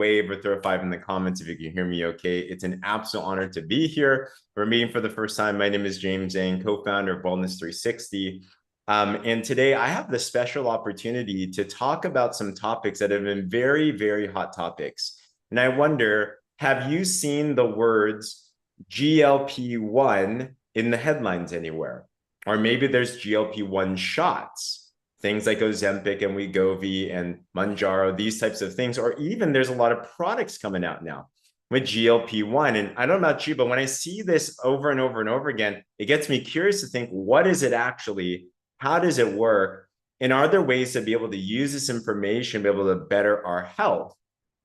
wave or throw a 5 in the comments if you can hear me okay. It's an absolute honor to be here. We're meeting for the first time. My name is James Zheng, co-founder of Wellness 360. And today I have the special opportunity to talk about some topics that have been very, very hot topics. And I wonder, have you seen the words GLP-1 in the headlines anywhere? Or maybe there's GLP-1 shots, things like Ozempic and Wegovy and Mounjaro, these types of things. Or even there's a lot of products coming out now with GLP-1. And I don't know about you, but when I see this over and over and over again, it gets me curious to think, what is it actually? How does it work? And are there ways to be able to use this information, be able to better our health?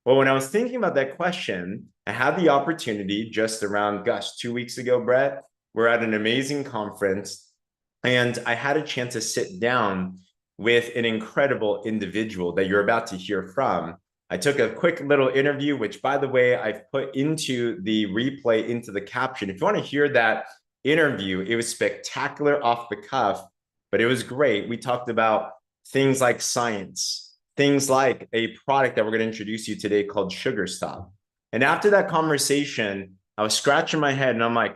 Well, when I was thinking about that question, I had the opportunity just around, 2 weeks ago, Brett, we're at an amazing conference, and I had a chance to sit down with an incredible individual that you're about to hear from. I took a quick little interview, which, by the way, I've put into the replay, into the caption. If you want to hear that interview, it was spectacular off the cuff, but it was great. We talked about things like science, things like a product that we're going to introduce you today called Sugar Stop. And after that conversation, I was scratching my head and I'm like,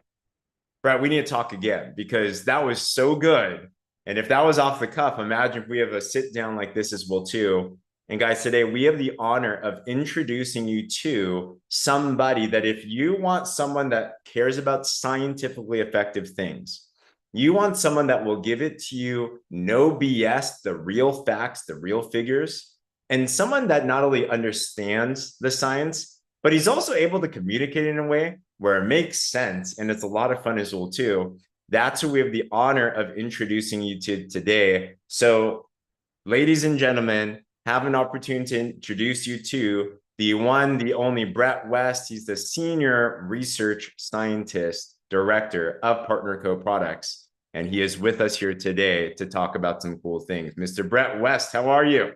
Brett, we need to talk again because that was so good. And if that was off the cuff, imagine if we have a sit down like this as well too. And guys, today we have the honor of introducing you to somebody that if you want someone that cares about scientifically effective things, you want someone that will give it to you, no BS, the real facts, the real figures, and someone that not only understands the science, but he's also able to communicate in a way where it makes sense. And it's a lot of fun as well too. That's who we have the honor of introducing you to today. So, ladies and gentlemen, have an opportunity to introduce you to the one, the only Brett West. He's the Senior Research Scientist Director of PartnerCo Products. And he is with us here today to talk about some cool things. Mr. Brett West, how are you?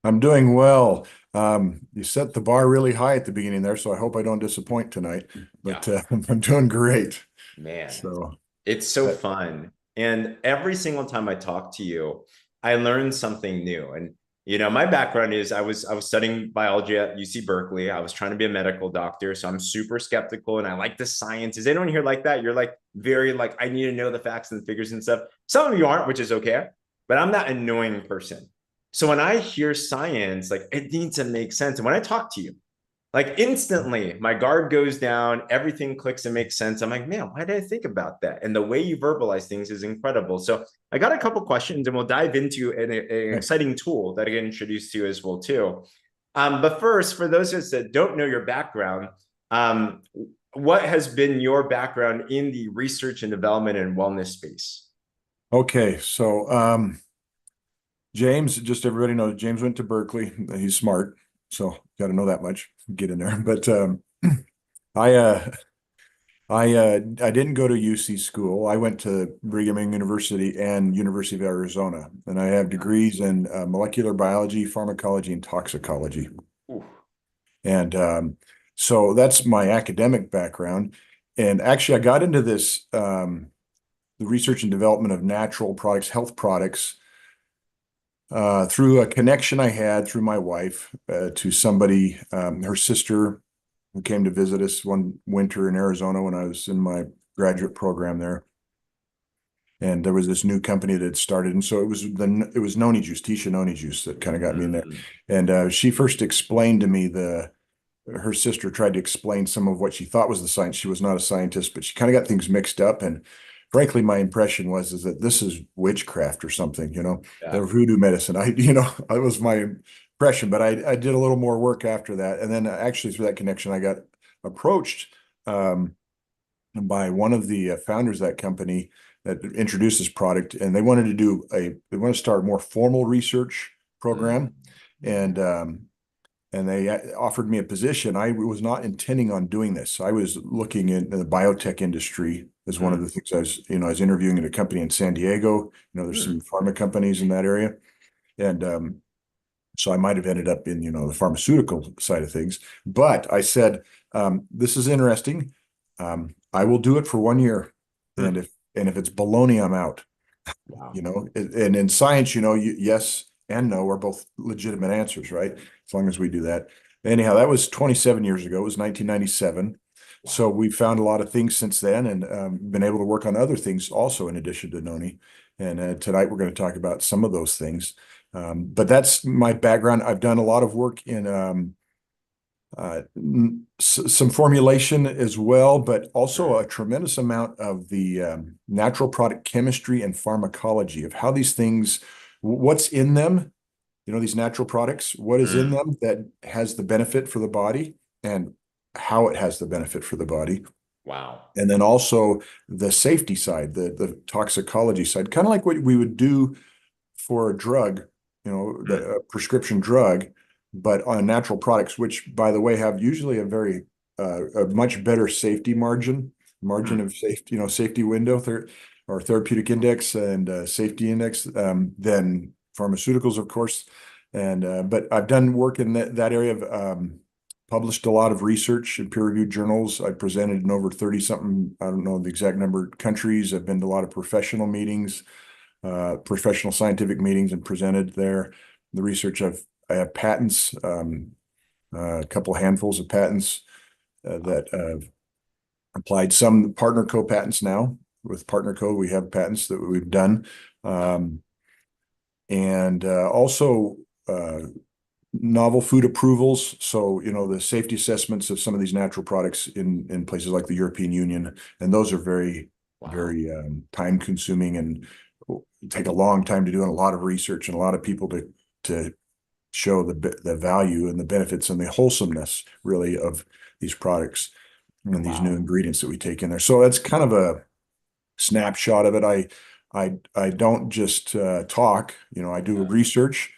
I'm doing well. You set the bar really high at the beginning there, so I hope I don't disappoint tonight. But Yeah, I'm doing great. man, So, it's so uh, fun. And every single time I talk to you, I learn something new. And my background is I was studying biology at UC Berkeley. I was trying to be a medical doctor, so I'm super skeptical and I like the science. Is anyone here like that? You're like very like I need to know the facts and the figures and stuff. Some of you aren't, which is okay, but I'm that annoying person. So when I hear science, like it needs to make sense. And when I talk to you, like instantly my guard goes down, everything clicks and makes sense. I'm like, man, why did I think about that? And the way you verbalize things is incredible. So I got a couple questions and we'll dive into an exciting tool that I get introduced to as well too. But first, for those of us that don't know your background, um, what has been your background in the research and development and wellness space? okay, so James, just everybody knows James went to Berkeley. He's smart, so got to know that much. Get in there. But I I didn't go to UC school. I went to Brigham Young University and University of Arizona, and I have degrees in molecular biology, pharmacology, and toxicology. Ooh. And so that's my academic background. And actually, I got into this the research and development of natural products, health products, through a connection I had through my wife to somebody, her sister, who came to visit us one winter in Arizona when I was in my graduate program there. And there was this new company that had started, and so it was noni juice, Tisha noni juice, that kind of got me in there. Mm. And she first explained to me her sister tried to explain some of what she thought was the science. She was not a scientist, but she kind of got things mixed up. And frankly, my impression is that this is witchcraft or something, Yeah. the voodoo medicine. That was my impression, but I did a little more work after that. And then actually through that connection, I got approached by one of the founders of that company that introduced this product, and they wanted to start a more formal research program. Mm. And they offered me a position. I was not intending on doing this. I was looking in the biotech industry as one of the things I was interviewing at a company in San Diego. There's some pharma companies in that area. And so I might have ended up in, the pharmaceutical side of things. But I said, this is interesting. I will do it for 1 year. And if it's baloney, I'm out. Wow. And in science, yes and no are both legitimate answers, right? As long as we do that. anyhow, that was 27 years ago. It was 1997. So Wow. we've found a lot of things since then, and been able to work on other things also in addition to noni. And tonight we're going to talk about some of those things. But that's my background. I've done a lot of work in some formulation as well, but also Mm, a tremendous amount of the natural product chemistry and pharmacology of how these things, what's in them, these natural products, what is in mm, them that has the benefit for the body and how it has the benefit for the body. wow. And then also the safety side, the toxicology side, kind of like what we would do for a drug, Mm, the prescription drug, but on natural products, which by the way have usually a much better safety margin mm, of safety, safety window or therapeutic index and safety index than pharmaceuticals, of course. And but I've done work in that area of published a lot of research in peer-reviewed journals. I presented in over 30 something, I don't know the exact number of countries. I've been to a lot of professional meetings, professional scientific meetings and presented there. The research I have patents, a couple handfuls of patents wow. that applied some PartnerCo patents now. With PartnerCo, we have patents that we've done. Wow. Um, and also novel food approvals. So, the safety assessments of some of these natural products in places like the European Union, and those are very, Wow. very time consuming and take a long time to do and a lot of research and a lot of people to show the value and the benefits and the wholesomeness really of these products and these new Wow. ingredients that we take in there. So that's kind of a snapshot of it. I don't just talk, I do Yeah. research.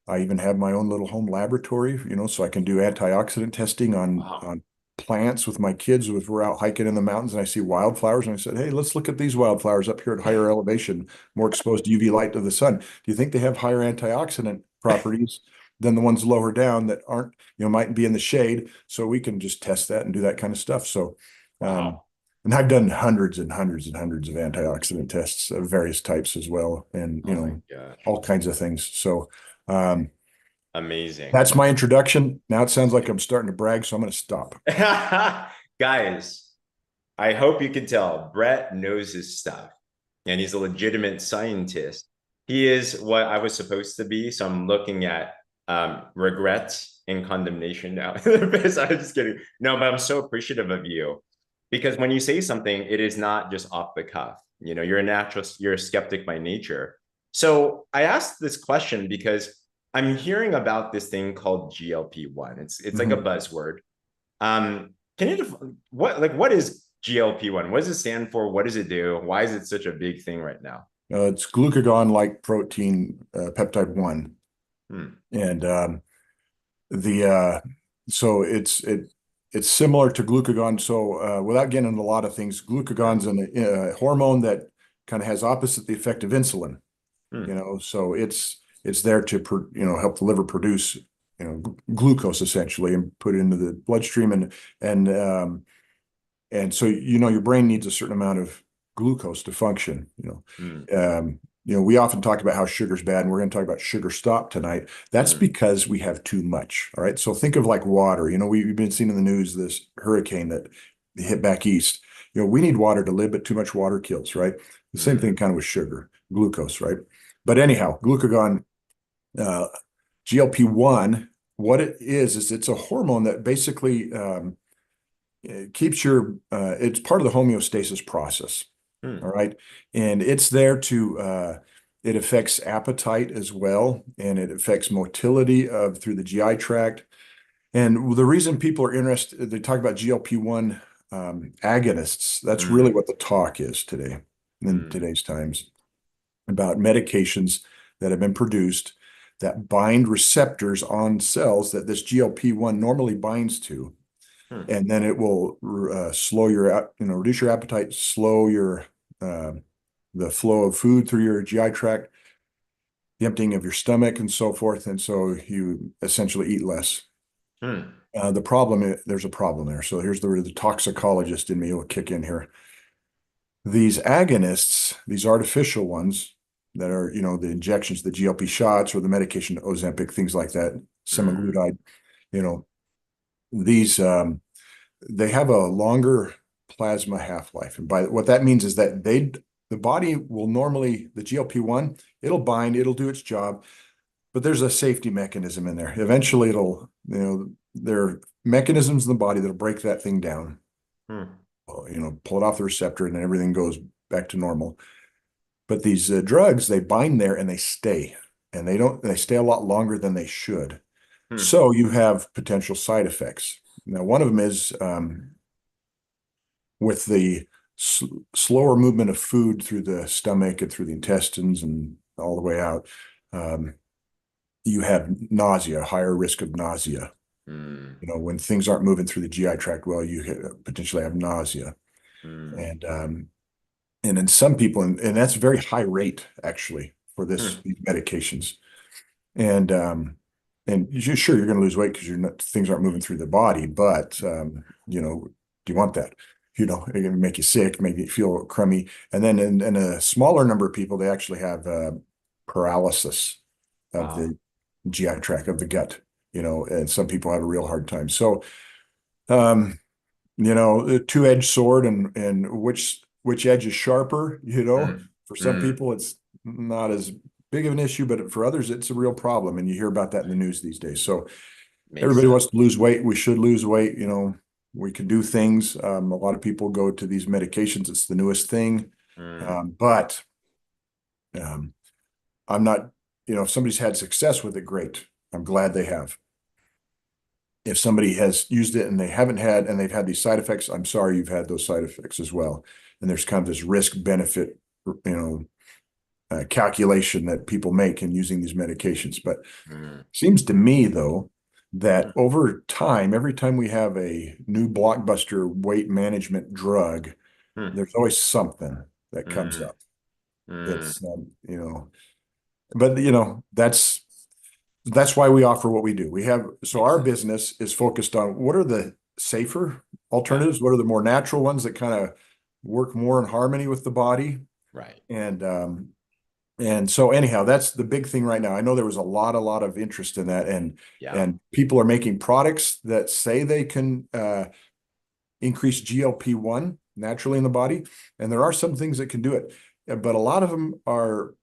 I even have my own little home laboratory, so I can do antioxidant testing on Wow. plants with my kids. If we're out hiking in the mountains and I see wildflowers, and I said, "Hey, let's look at these wildflowers up here at higher elevation, more exposed to UV light of the sun. Do you think they have higher antioxidant properties than the ones lower down that aren't, might be in the shade?" So we can just test that and do that kind of stuff. So, um, Wow. and I've done hundreds and hundreds and hundreds of antioxidant tests of various types as well, and Oh my gosh. all kinds of things. So. Um, Amazing. that's my introduction. Now it sounds like I'm starting to brag, so I'm going to stop. Guys, I hope you can tell Brett knows his stuff and he's a legitimate scientist. He is what I was supposed to be. So I'm looking at regrets and condemnation now. I'm just kidding. No, but I'm so appreciative of you because when you say something, it is not just off the cuff. You're a skeptic by nature. So I asked this question because I'm hearing about this thing called GLP-1. It's like a Mhm. buzzword. Can you what is GLP-1? What does it stand for? What does it do? Why is it such a big thing right now? It's glucagon-like protein, peptide 1. Hmm. And the so it's similar to glucagon. So without getting into a lot of things, Yeah. glucagon's a hormone that kind of has opposite the effect of insulin. Hmm. So it's there to help the liver produce glucose essentially and put it into the bloodstream and and so your brain needs a certain amount of glucose to function. Hmm. We often talk about how sugar's bad, and we're going to talk about sugar stop tonight. That's Hmm. because we have too much. All right. So think of like water. We've been seeing in the news this hurricane that hit back east. We need water to live, but too much water kills, right? The same Hmm. thing kind of with sugar, glucose, right? But anyhow, glucagon, uh, GLP-1, what it is it's a hormone that basically it keeps it's part of the homeostasis process. Hmm. All right. And it's there it affects appetite as well. And it affects motility through the GI tract. And the reason people are interested, they talk about GLP-1 agonists. That's really Hmm. what the talk is today, in Hmm. today's times, about medications that have been produced that bind receptors on cells that this GLP-1 normally binds to, Hmm. and then it will slow reduce your appetite, slow uh, the flow of food through your GI tract, the emptying of your stomach, and so forth. And so you essentially eat less. Hmm. There's a problem there. So here's the toxicologist in me will kick in here. These agonists, these artificial ones that are, the injections, the GLP shots or the medication, Ozempic, things like that, Hmm. semaglutide, you know. these they have a longer plasma half-life. And by what that means is that the body will normally, the GLP-1, it'll bind, it'll do its job, but there's a safety mechanism in there. Eventually there are mechanisms in the body that'll break that thing down, Hmm. pull it off the receptor, and then everything goes back to normal. But these drugs, they bind there and they stay, and they stay a lot longer than they should. Hmm. So you have potential side effects. Now, one of them is with the slower movement of food through the stomach and through the intestines and all the way out, um, you have nausea, higher risk of nausea. Hmm. When things aren't moving through the GI tract well, you potentially have nausea. Hmm. And in some people, and that's a very high rate actually for these Hmm. medications. And sure, you're going to lose weight because things aren't moving through the body, but do you want that? It's going to make you sick, make you feel crummy. And then in a smaller number of people, they actually have paralysis of Wow. the GI tract, of the gut. And some people have a real hard time. So, um, a two-edged sword, and which edge is sharper, Hmm. for some Hmm. people it's not as big of an issue, but for others it's a real problem, and you hear about that in the news these days. So Makes everybody sense. wants to lose weight. We should lose weight. We can do things. A lot of people go to these medications. It's the newest thing. Hmm. But um, I'm not, if somebody's had success with it, great. I'm glad they have. If somebody has used it and they've had these side effects, I'm sorry you've had those side effects as well. And there's kind of this risk benefit, calculation that people make in using these medications. But it Hmm. seems to me, though, that over time, every time we have a new blockbuster weight management drug, Hmm. there's always something that comes Hmm. up. Hmm. It's, but that's why we offer what we do. So Makes our sense. business is focused on what are the safer Yeah. alternatives, what are the more natural ones that kind of work more in harmony with the body. Right. And so anyhow, that's the big thing right now. I know there was a lot of interest in that, Yeah. and people are making products that say they can increase GLP-1 naturally in the body, and there are some things that can do it, but a lot of them are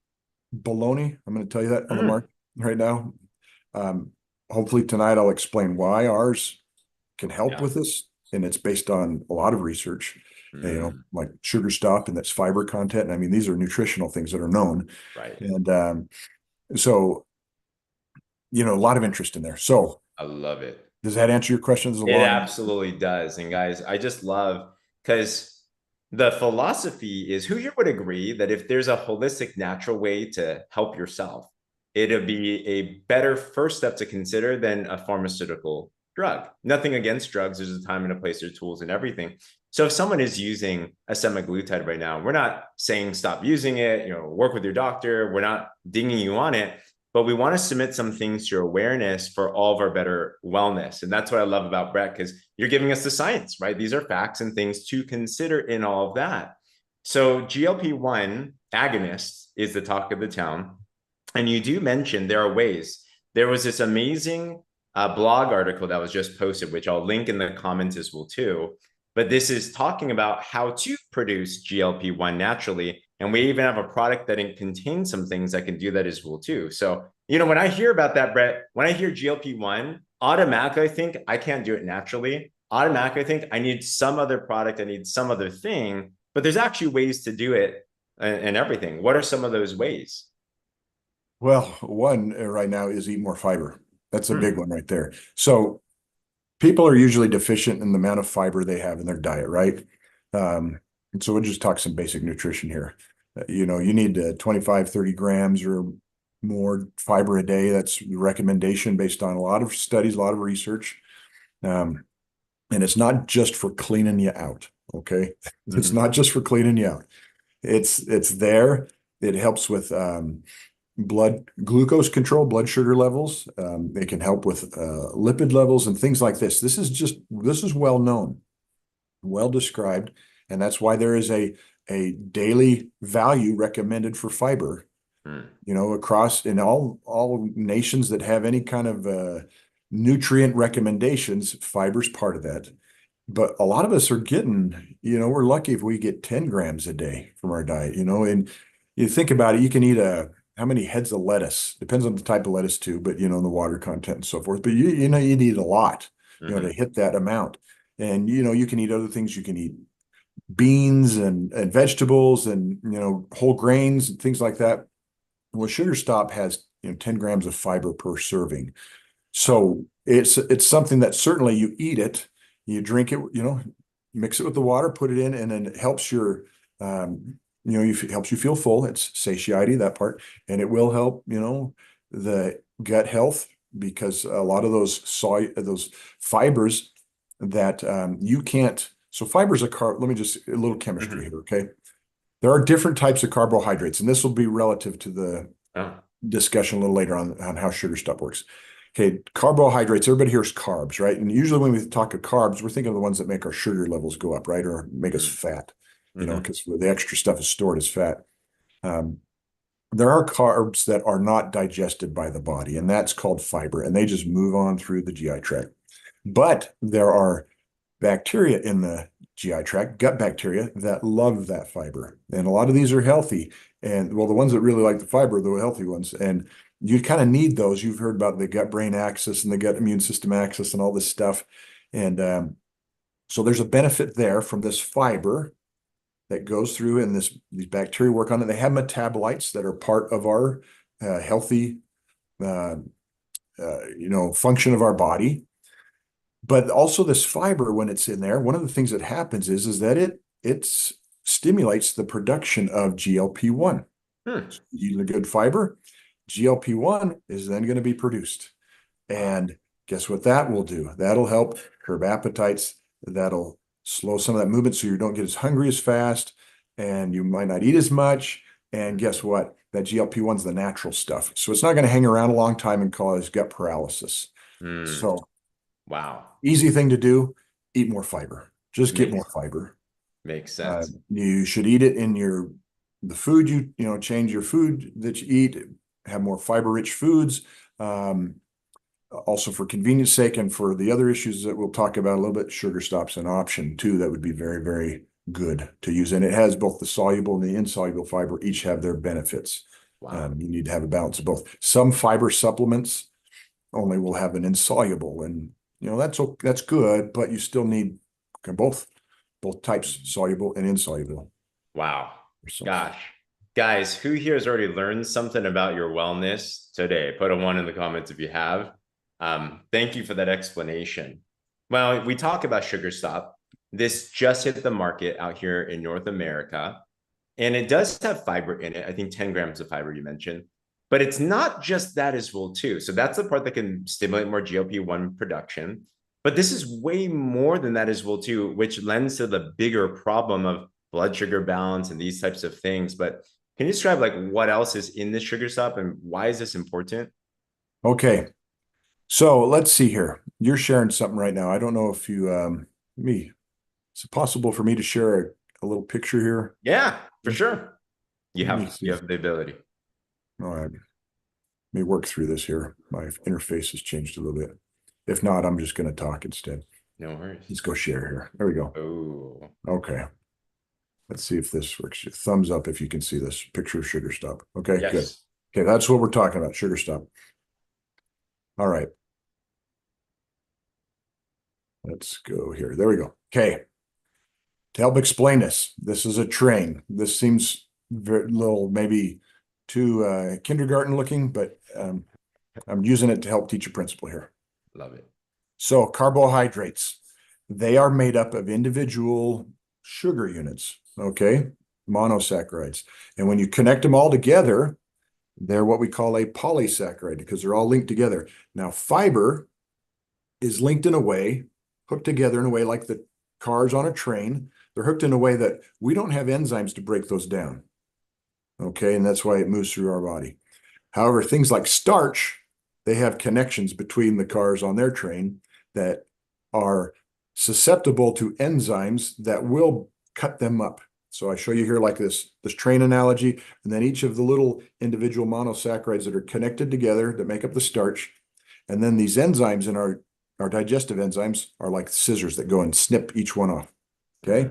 baloney. I'm going to tell you that on the Hmm. market right now. Um, Hopefully tonight I'll explain why ours can help Yeah. with this, and it's based on a lot of research, Hmm. like sugar stop and that's fiber content. And I mean, these are nutritional things that are known, Right. and so a lot of interest in there. So I love it. does that answer your questions It along? absolutely does. And guys, I just love because the philosophy is who here would agree that if there's a holistic, natural way to help yourself, it'll be a better first step to consider than a pharmaceutical drug. Nothing against drugs. There's a time and a place, there's tools and everything. So if someone is using a semaglutide right now, we're not saying stop using it, work with your doctor. We're not dinging you on it, but we want to submit some things to your awareness for all of our better wellness. And that's what I love about Brett, because you're giving us the science, right? These are facts and things to consider in all of that. So GLP-1 agonist is the talk of the town. And you do mention there are ways. There was this amazing blog article that was just posted, which I'll link in the comments as well too. But this is talking about how to produce GLP-1 naturally. And we even have a product that contains some things that can do that as well too. So, when I hear about that, Brett, when I hear GLP-1, automatically I think I can't do it naturally. Automatically I think I need some other product, I need some other thing, but there's actually ways to do it and everything. What are some of those ways? Well, one right now is eat more fiber. That's a big Hmm. one right there. So people are usually deficient in the amount of fiber they have in their diet, right? And so we'll just talk some basic nutrition here. You need 25, 30 grams or more fiber a day. That's the recommendation based on a lot of studies, a lot of research. Um, and it's not just for cleaning you out, okay? It's Hmm. not just for cleaning you out. It's there. It helps with blood glucose control, blood sugar levels. It can help with lipid levels and things like this. This is well known, well described, and that's why there is a daily value recommended for fiber. Hmm. Across in all nations that have any kind of nutrient recommendations, fiber's part of that. But a lot of us are getting, we're lucky if we get 10 grams a day from our diet, and you think about it, you can eat how many heads of lettuce, depends on the type of lettuce too, but the water content and so forth. But you need a lot, to hit that amount. And, you can eat other things. You can eat beans and vegetables and, whole grains and things like that. Well, Sugar Stop has, 10 grams of fiber per serving. So it's something that certainly you eat it, you drink it, mix it with the water, put it in, and then it helps helps you feel full. It's satiety, that part, and it will help, the gut health, because a lot of those fibers that you can't. So fibers are let me just a little chemistry here, okay? There are different types of carbohydrates, and this will be relative to the discussion a little later on how Sugar Stop works. Okay, carbohydrates, everybody hears carbs, right? And usually when we talk of carbs, we're thinking of the ones that make our sugar levels go up, right? Or make us fat, because the extra stuff is stored as fat. There are carbs that are not digested by the body, and that's called fiber, and they just move on through the GI tract. But there are bacteria in the GI tract, gut bacteria, that love that fiber. And a lot of these are healthy. And well, the ones that really like the fiber are the healthy ones. And you kind of need those. You've heard about the gut-brain axis and the gut immune system axis and all this stuff. And so there's a benefit there from this fiber that goes through, and these bacteria work on it. They have metabolites that are part of our healthy, function of our body. But also this fiber, when it's in there, one of the things that happens is that it stimulates the production of GLP-1. Eating a good fiber, GLP-1 is then going to be produced. And guess what that will do? That'll help curb appetites. That'll slow some of that movement so you don't get as hungry as fast, and you might not eat as much. And guess what? That GLP-1 is the natural stuff. So it's not going to hang around a long time and cause gut paralysis. So wow. Easy thing to do, eat more fiber. Just get more fiber. Makes sense. You should eat it in the food change your food that you eat, have more fiber-rich foods. Also for convenience sake and for the other issues that we'll talk about a little bit, Sugar Stop's an option too that would be very, very good to use. And it has both the soluble and the insoluble fiber, each have their benefits. Wow. You need to have a balance of both. Some fiber supplements only will have an insoluble, and that's good, but you still need both types, soluble and insoluble. Wow. Gosh. Guys, who here has already learned something about your wellness today? Put a 1 in the comments if you have. Thank you for that explanation. Well, we talk about Sugar Stop. This just hit the market out here in North America, and it does have fiber in it. I think 10 grams of fiber you mentioned. But it's not just that as well, too. So that's the part that can stimulate more GLP-1 production. But this is way more than that as well, too, which lends to the bigger problem of blood sugar balance and these types of things. But can you describe what else is in this Sugar Stop and why is this important? Okay. So let's see here. You're sharing something right now. I don't know if you, is it possible for me to share a little picture here? Yeah, for sure. You have the ability. All right. Let me work through this here. My interface has changed a little bit. If not, I'm just going to talk instead. No worries. Let's go share here. There we go. Oh. Okay. Let's see if this works. Thumbs up if you can see this picture of Sugar Stop. Okay, yes. Good. Okay, that's what we're talking about, Sugar Stop. All right. Let's go here. There we go. Okay. To help explain this is a train. This seems very little, maybe too kindergarten looking, but I'm using it to help teach a principle here. Love it. So carbohydrates, they are made up of individual sugar units, okay? Monosaccharides. And when you connect them all together, they're what we call a polysaccharide because they're all linked together. Now, fiber is linked in a way, hooked together in a way like the cars on a train. They're hooked in a way that we don't have enzymes to break those down. Okay, and that's why it moves through our body. However, things like starch, they have connections between the cars on their train that are susceptible to enzymes that will cut them up. So I show you here like this train analogy, and then each of the little individual monosaccharides that are connected together that make up the starch, And then these enzymes in our digestive enzymes are like scissors that go and snip each one off. Okay.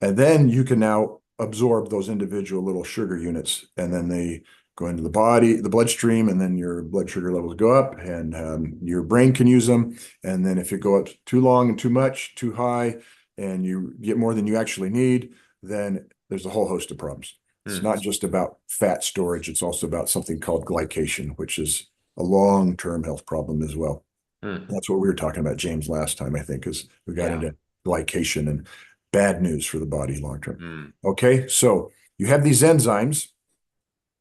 And then you can now absorb those individual little sugar units, and then they go into the body, the bloodstream, and then your blood sugar levels go up, and your brain can use them. And then if it go up too long and too much, too high, and you get more than you actually need, then there's a whole host of problems. It's not just about fat storage. It's also about something called glycation, which is a long-term health problem as well. That's what we were talking about, James, last time, I think, is we got into glycation and bad news for the body long term. Okay, so you have these enzymes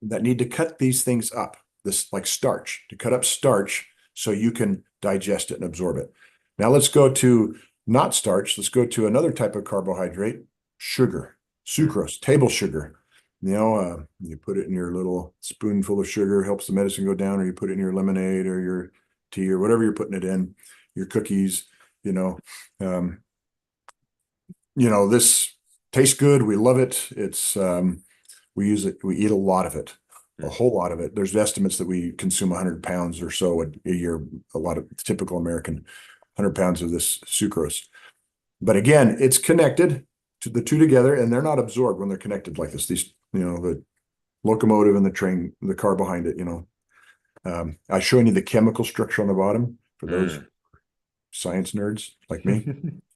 that need to cut these things up, this like starch, to cut up starch so you can digest it and absorb it. Now let's go to not starch. Let's go to another type of carbohydrate, sugar, sucrose, table sugar. You put it in your little spoonful of sugar, helps the medicine go down, or you put it in your lemonade or your tea or whatever you're putting it in, your cookies, this tastes good. We love it. It's we use it. We eat a lot of it, a whole lot of it. There's estimates that we consume 100 pounds or so a year. A lot of typical American, 100 pounds of this sucrose. But again, it's connected to the two together, and they're not absorbed when they're connected like this. These, the locomotive and the train, the car behind it. I showing you the chemical structure on the bottom for those science nerds like me,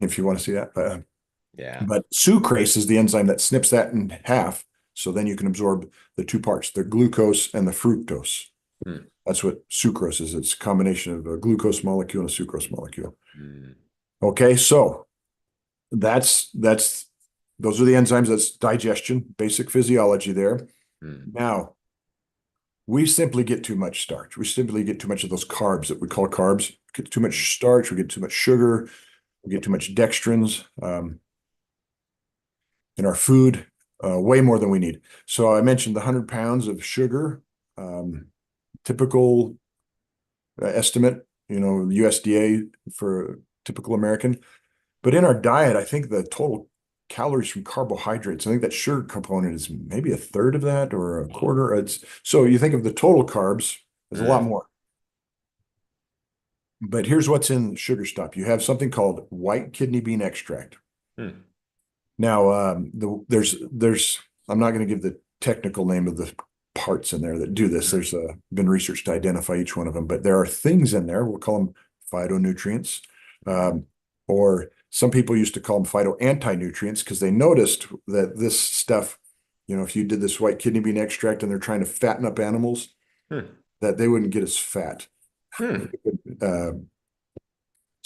if you want to see that. But sucrase is the enzyme that snips that in half, so then you can absorb the two parts, the glucose and the fructose. That's what sucrose is. It's a combination of a glucose molecule and a sucrose molecule. Okay, so those are the enzymes. That's digestion, basic physiology there. Now, we simply get too much starch. We simply get too much of those carbs that we call carbs. We get too much starch. We get too much sugar. We get too much dextrins in our food, way more than we need. So I mentioned the 100 pounds of sugar, typical estimate, USDA for typical American. But in our diet, I think the total calories from carbohydrates, I think that sugar component is maybe a third of that or a quarter. So you think of the total carbs, there's a lot more. But here's what's in sugar stop. You have something called white kidney bean extract. Now, there's I'm not going to give the technical name of the parts in there that do this. There's been research to identify each one of them, but there are things in there. We'll call them phytonutrients, or some people used to call them phyto-anti-nutrients because they noticed that this stuff, if you did this white kidney bean extract and they're trying to fatten up animals, that they wouldn't get as fat. So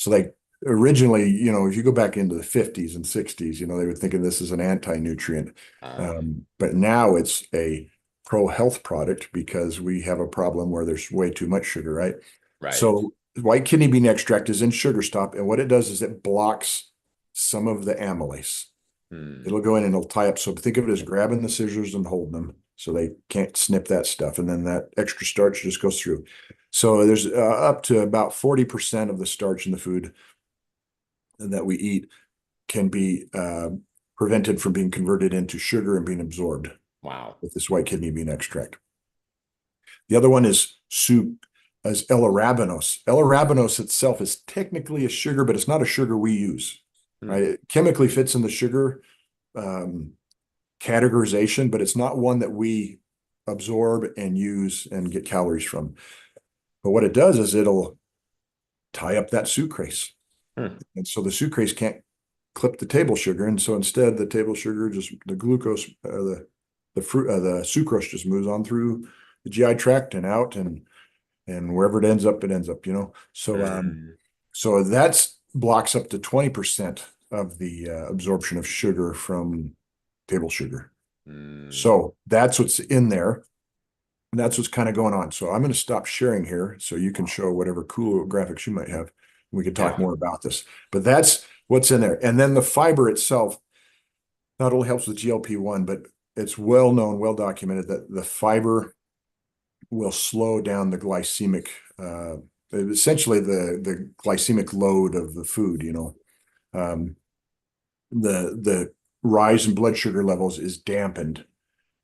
they originally, if you go back into the 50s and 60s, they were thinking this is an anti-nutrient. But now it's a pro-health product because we have a problem where there's way too much sugar, right? So white kidney bean extract is in sugar stop, and what it does is it blocks some of the amylase. It'll go in and it'll tie up. So think of it as grabbing the scissors and holding them so they can't snip that stuff. And then that extra starch just goes through. So there's up to about 40% of the starch in the food that we eat can be prevented from being converted into sugar and being absorbed. Wow. With this white kidney bean extract. The other one is L-arabinose. L-arabinose itself is technically a sugar, but it's not a sugar we use. Right? It chemically fits in the sugar categorization, but it's not one that we absorb and use and get calories from. But what it does is it'll tie up that sucrase. And so the sucrase can't clip the table sugar. And so instead, the table sugar, the glucose, the sucrose just moves on through the GI tract and out and wherever it ends up, So that's blocks up to 20% of the absorption of sugar from table sugar. So that's what's in there. And that's what's kind of going on. So I'm going to stop sharing here so you can show whatever cool graphics you might have. We could talk more about this. But that's what's in there. And then the fiber itself not only helps with GLP-1, but it's well known, well documented that the fiber will slow down the glycemic, essentially the glycemic load of the food. The rise in blood sugar levels is dampened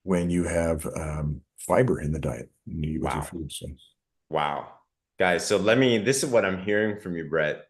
when you have fiber in the diet. With your food, so. Wow. Guys, so this is what I'm hearing from you, Brett,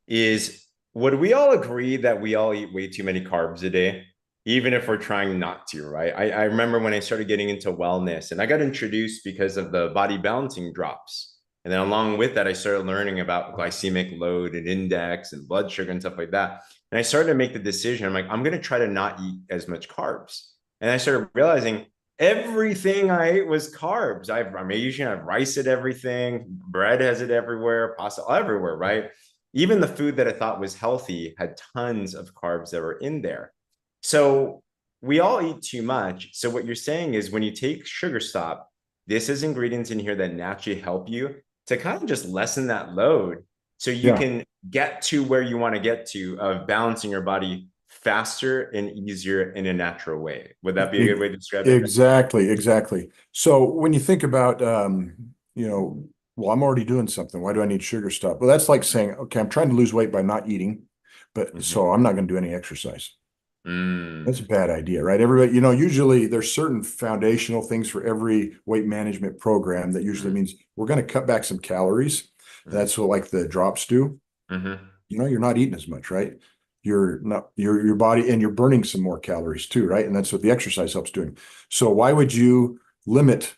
is would we all agree that we all eat way too many carbs a day, even if we're trying not to, right? I remember when I started getting into wellness and I got introduced because of the body balancing drops. And then along with that, I started learning about glycemic load and index and blood sugar and stuff like that. And I started to make the decision, I'm like, I'm going to try to not eat as much carbs. And I started realizing everything I ate was carbs. I'm Asian, I have rice at everything, bread has it everywhere, pasta everywhere, right? Even the food that I thought was healthy had tons of carbs that were in there. So we all eat too much. So what you're saying is when you take sugar stop, this is ingredients in here that naturally help you to kind of just lessen that load so you Yeah. can get to where you want to get to of balancing your body faster and easier in a natural way. Would that be a good way to describe it? Exactly, exactly. So when you think about, well, I'm already doing something. Why do I need sugar stop? Well, that's like saying, okay, I'm trying to lose weight by not eating, but Mm-hmm. so I'm not going to do any exercise. That's a Mm, bad idea, right? Everybody, usually there's certain foundational things for every weight management program that usually mm, means we're going to cut back some calories. mm, That's what like the drops do. mm-hmm. You're not eating as much, right? You're not your body and you're burning some more calories too, right? And that's what the exercise helps doing. So why would you limit,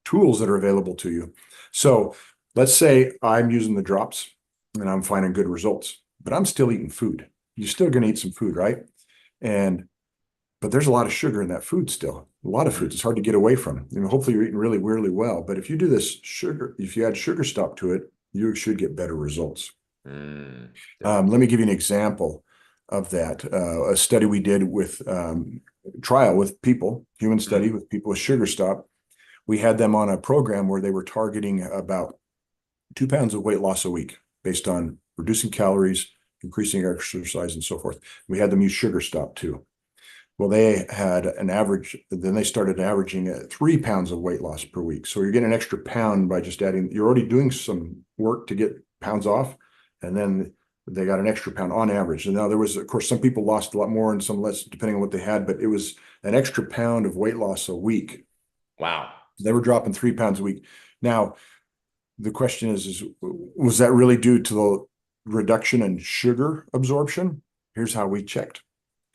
tools that are available to you? So let's say I'm using the drops and I'm finding good results, but I'm still eating food. You're still going to eat some food, right? And but there's a lot of sugar in that food still. A lot of foods. Mm, It's hard to get away from. Hopefully you're eating really, really well. But if you do this sugar, if you add sugar stop to it, you should get better results. Let me definitely. give you an example of that. A study we did with trial with people, human study Mm, with people with sugar stop. We had them on a program where they were targeting about 2 pounds of weight loss a week based on reducing calories, increasing exercise, and so forth. We had them use sugar stop too. Well, they had an average, then they started averaging 3 pounds of weight loss per week. So you're getting an extra pound by just adding, you're already doing some work to get pounds off. And then they got an extra pound on average. And now there was, of course, some people lost a lot more and some less, depending on what they had, but it was an extra pound of weight loss a week. wow. They were dropping 3 pounds a week. Now, the question is was that really due to the reduction in sugar absorption? Here's how we checked.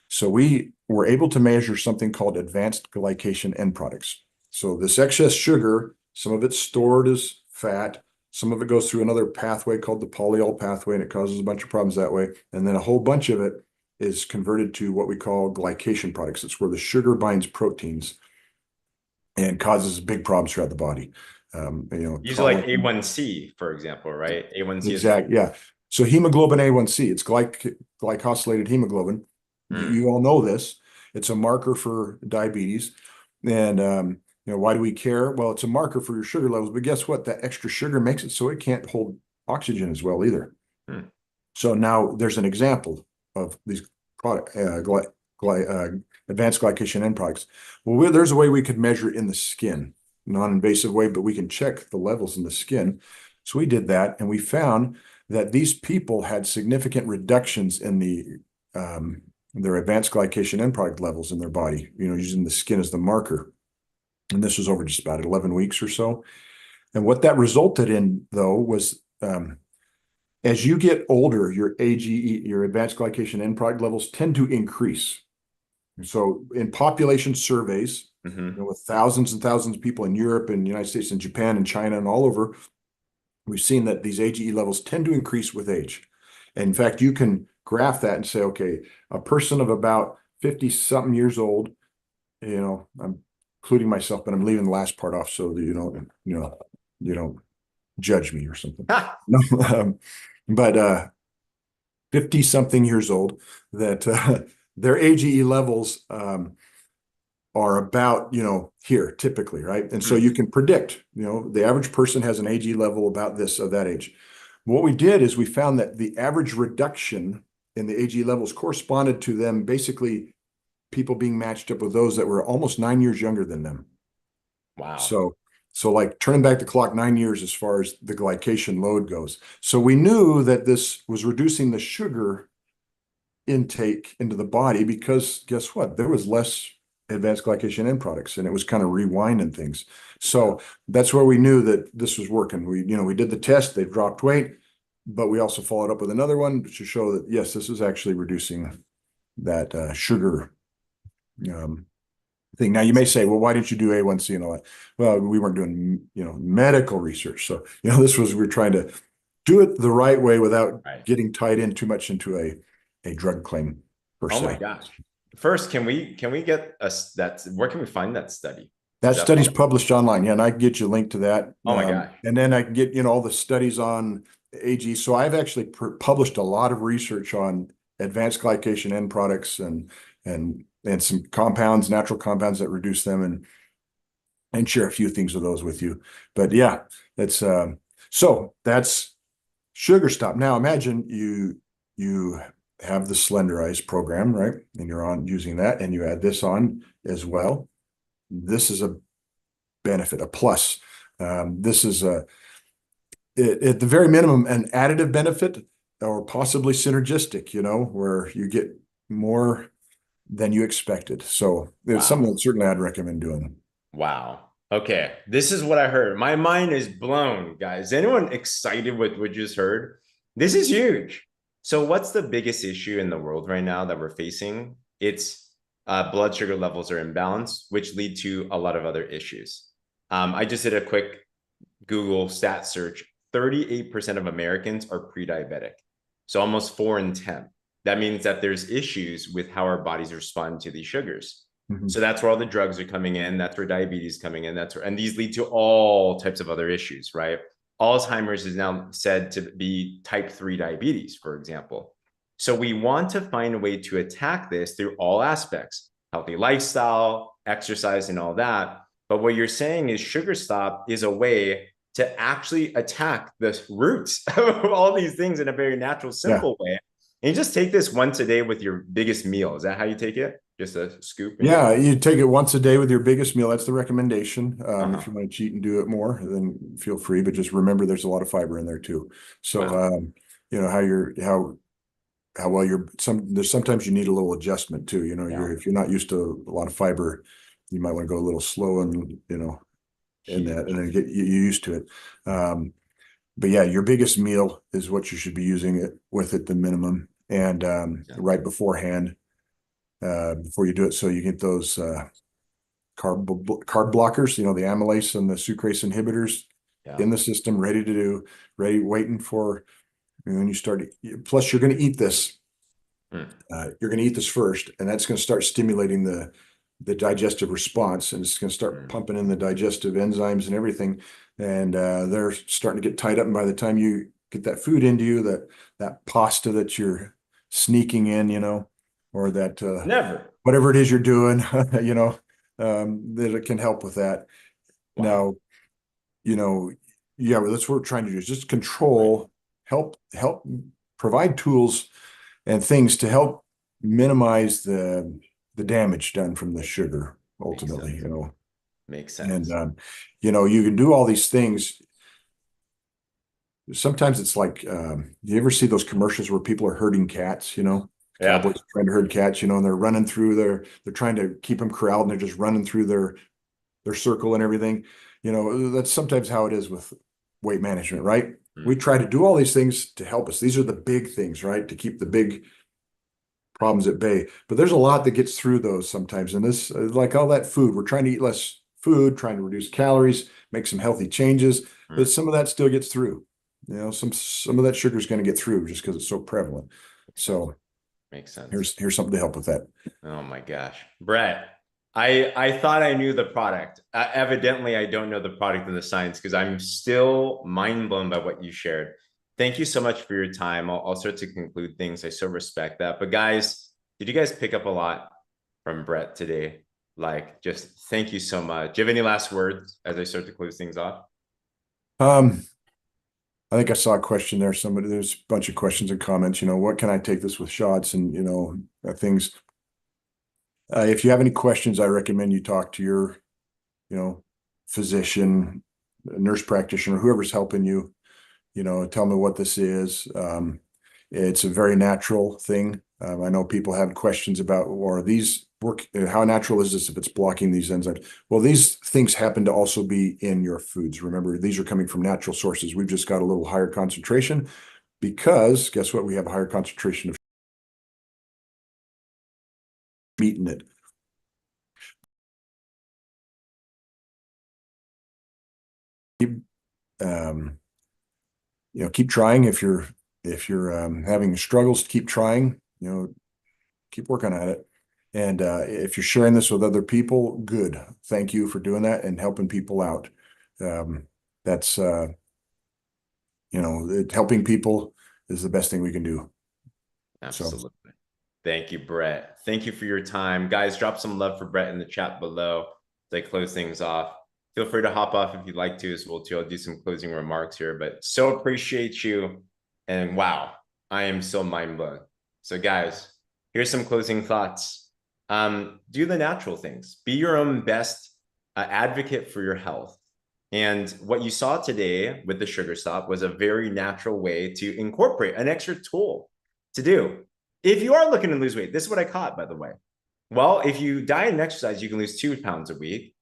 So we were able to measure something called advanced glycation end products. So this excess sugar, some of it's stored as fat, some of it goes through another pathway called the polyol pathway, and it causes a bunch of problems that way. And then a whole bunch of it is converted to what we call glycation products. It's where the sugar binds proteins and causes big problems throughout the body. Use like Trauma. A1C, for example, right? A1C is Exactly. Yeah. So hemoglobin A1C, it's glycosylated hemoglobin. mm, You all know this. It's a marker for diabetes. And why do we care? Well, it's a marker for your sugar levels, but guess what? That extra sugar makes it so it can't hold oxygen as well either. mm, So now there's an example of these product advanced glycation end products. Well, there's a way we could measure it in the skin, non-invasive way, but we can check the levels in the skin. So we did that, and we found that these people had significant reductions in their advanced glycation end product levels in their body, using the skin as the marker. And this was over just about 11 weeks or so. And what that resulted in, though, was as you get older, your AGE, your advanced glycation end product levels tend to increase. So in population surveys, mm-hmm. with thousands and thousands of people in Europe and the United States and Japan and China and all over, we've seen that these AGE levels tend to increase with age. And in fact, you can graph that and say, okay, a person of about 50 something years old, I'm including myself, but I'm leaving the last part off so that you don't judge me or something. Ha! No, but 50 something years old, that their AGE levels are about, here typically, right? And so Mm, you can predict, the average person has an AGE level about this of that age. What we did is we found that the average reduction in the AGE levels corresponded to them basically people being matched up with those that were almost 9 years younger than them. wow. So like turning back the clock 9 years as far as the glycation load goes. So we knew that this was reducing the sugar intake into the body because guess what? There was less advanced glycation end products, and it was kind of rewinding things. So that's where we knew that this was working. We did the test, they dropped weight, but we also followed up with another one to show that, yes, this is actually reducing that sugar thing. Now you may say, well, why didn't you do A1C and all that? Well, we weren't doing, medical research. So, we were trying to do it the right way without Right. getting tied in too much into a drug claim per Oh my se. gosh. First, can we get us that? Where can we find that study? That Is that study's published online. Yeah, and I can get you a link to that. Oh my gosh. And then I can get, all the studies on AG. So I've actually published a lot of research on advanced glycation end products and some compounds, natural compounds that reduce them, and share a few things of those with you. But yeah, that's so that's Sugar Stop. Now imagine you have the Slenderize program, right? And you're on using that, and you add this on as well. This is a benefit, a plus. This is at the very minimum an additive benefit, or possibly synergistic, where you get more than you expected. So it's something that certainly I'd recommend doing. Wow. Okay. This is what I heard. My mind is blown, guys. Anyone excited with what you just heard? This is huge. So what's the biggest issue in the world right now that we're facing? It's blood sugar levels are imbalanced, which lead to a lot of other issues. I just did a quick Google stat search. 38% of Americans are pre-diabetic. So almost 4 in 10. That means that there's issues with how our bodies respond to these sugars. Mhm. So that's where all the drugs are coming in. That's where diabetes is coming in. And these lead to all types of other issues, right? Alzheimer's is now said to be type 3 diabetes, for example. So we want to find a way to attack this through all aspects, healthy lifestyle, exercise, and all that. But what you're saying is Sugar Stop is a way to actually attack the roots of all these things in a very natural, simple way. And you just take this once a day with your biggest meal. Is that how you take it? Just a scoop? Yeah, you take it once a day with your biggest meal. That's the recommendation. If you want to cheat and do it more, then feel free. But just remember, there's a lot of fiber in there too. So, how well there's sometimes you need a little adjustment too. If you're not used to a lot of fiber, you might want to go a little slow and in that, and then get you used to it. But yeah, your biggest meal is what you should be using it with at the minimum, and right beforehand, before you do it, so you get those carb blockers, the amylase and the sucrase inhibitors in the system, waiting for when you start. Plus, you're going to eat this. You're going to eat this first, and that's going to start stimulating the digestive response, and it's going to start pumping in the digestive enzymes and everything, and they're starting to get tied up. And by the time you get that food into you, that pasta that you're sneaking in, or that Never. whatever it is you're doing, that it can help with that. Wow. Now, that's what we're trying to do, is just control, help provide tools and things to help minimize the damage done from the sugar ultimately. Makes sense. And you can do all these things. Sometimes it's like, you ever see those commercials where people are herding cats, cowboys trying to herd cats, and they're running through they're trying to keep them corralled, and they're just running through their circle and everything. That's sometimes how it is with weight management, right? We try to do all these things to help us. These are the big things, right? To keep the big problems at bay. But there's a lot that gets through those sometimes. And this, like all that food, we're trying to eat less food, trying to reduce calories, make some healthy changes, but some of that still gets through. Some of that sugar is going to get through just because it's so prevalent. So makes sense. Here's something to help with that. Oh my gosh, Brett, I thought I knew the product. Evidently, I don't know the product and the science, because I'm still mind blown by what you shared. Thank you so much for your time. I'll start to conclude things. I so respect that. But guys, did you guys pick up a lot from Brett today? Just thank you so much. Do you have any last words as I start to close things off? I think I saw a question there. There's a bunch of questions and comments. What can I take this with shots and things. If you have any questions, I recommend you talk to your, physician, nurse practitioner, whoever's helping you. Tell me what this is. It's a very natural thing. I know people have questions about, or these work, how natural is this if it's blocking these enzymes? Well, these things happen to also be in your foods. Remember, these are coming from natural sources. We've just got a little higher concentration because guess what? We have a higher concentration of meat in it. Um, keep trying. If you're having struggles, keep trying. Keep working at it. And if you're sharing this with other people, good. Thank you for doing that and helping people out. That's helping people is the best thing we can do. Absolutely. So. Thank you, Brett. Thank you for your time. Guys, drop some love for Brett in the chat below as I close things off. Feel free to hop off if you'd like to as well, too. I'll do some closing remarks here, but so appreciate you. And wow, I am so mind blown. So guys, here's some closing thoughts. Do the natural things. Be your own best advocate for your health. And what you saw today with the sugar stop was a very natural way to incorporate an extra tool to do. If you are looking to lose weight, this is what I caught, by the way. Well, if you diet and exercise, you can lose 2 pounds a week.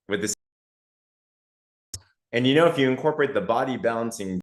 With this, and if you incorporate the body balancing